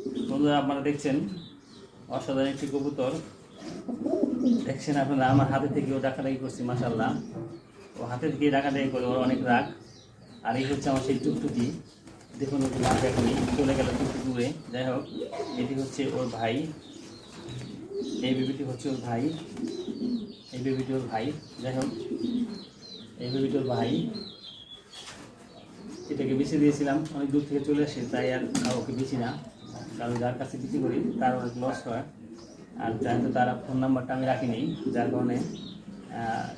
বন্ধুরা, আপনারা দেখছেন অসাধারণ একটি কবুতর। দেখছেন আপনারা, আমার হাতে থেকে ও ডাকাডাকি করছি। মাশাআল্লাহ, ও হাতে থেকে ডাকাডাকি করে, ওর অনেক রাগ। আর এই হচ্ছে আমার সেই টুকটুকি। দেখুন, ওকে মাছ এখনই চলে গেল টুকটুক দূরে। যাই হোক, এটি হচ্ছে ওর ভাই, এই বেবিটি হচ্ছে ওর ভাই, এই বেবিটি ওর ভাই। যাই হোক, এই বেবিটি ওর ভাই। এটাকে বেছে দিয়েছিলাম, অনেক দূর থেকে চলে আসে, তাই আর ওকে বেছি না। কারণ যার কাছে বিক্রি করি তার অনেক লস হয়। আর যেহেতু তার ফোন নাম্বারটা আমি রাখিনি, যার কারণে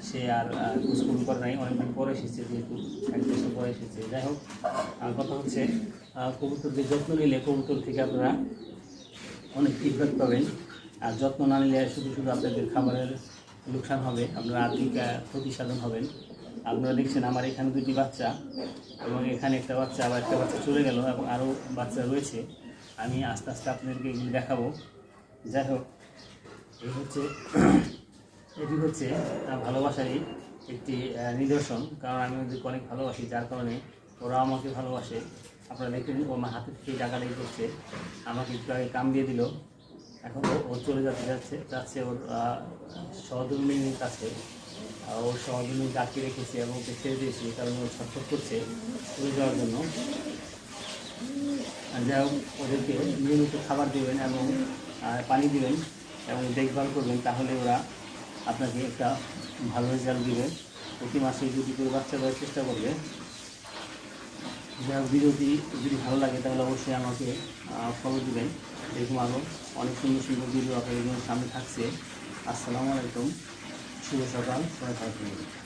সে আর খোঁজখবর করে নাই। অনেকদিন পরে এসেছে, যেহেতু 1 বছর পরে এসেছে। যাই হোক, কথা হচ্ছে কবুতরদের যত্ন নিলে কবুতর থেকে আপনারা অনেক ফিডব্যাক পাবেন। আর যত্ন না নিলে শুধু শুধু আপনাদের খাবারের লোকসান হবে, আপনারা আর্থিক ক্ষতি সাধন হবেন। আপনারা দেখছেন আমার এখানে 2টি বাচ্চা, এবং এখানে একটা বাচ্চা, আবার একটা বাচ্চা চলে গেল, এবং আরও বাচ্চা রয়েছে। আমি আস্তে আস্তে আপনাদেরকে এগুলি দেখাবো। যাই হোক, এটি হচ্ছে ভালোবাসারই একটি নিদর্শন। কারণ আমি ওদেরকে অনেক ভালোবাসি, যার কারণে ওরা আমাকে ভালোবাসে। আপনারা দেখুন, ও আমার হাতে থেকে ডাকাডাকি করছে, আমাকে একটু আগে কাম দিয়ে দিল। এখন ও চলে যাচ্ছে ওর সহধর্মিনীর কাছে। ওর সহধর্মিনী ডাকিয়ে রেখেছি এবং ওকে ছেড়ে দিয়েছি, কারণ ও ছটফট করছে চলে যাওয়ার জন্য। যাই হোক, ওদেরকে নিয়মিত খাবার দেবেন এবং পানি দেবেন এবং দেখভাল করবেন, তাহলে ওরা আপনাকে একটা ভালো রেজাল্ট দেবে। প্রতি মাসে 2টি করে বাচ্চা দেওয়ার চেষ্টা করবে। যাই হোক, ভিডিওটি যদি ভালো লাগে তাহলে অবশ্যই আমাকে ফলো দেবেন। এরকম আরও অনেক সুন্দর সুন্দর ভিডিও আপনাদের সামনে থাকছে। আসসালামু আলাইকুম, শুভ সকাল, সবাই ভালো থাকবেন।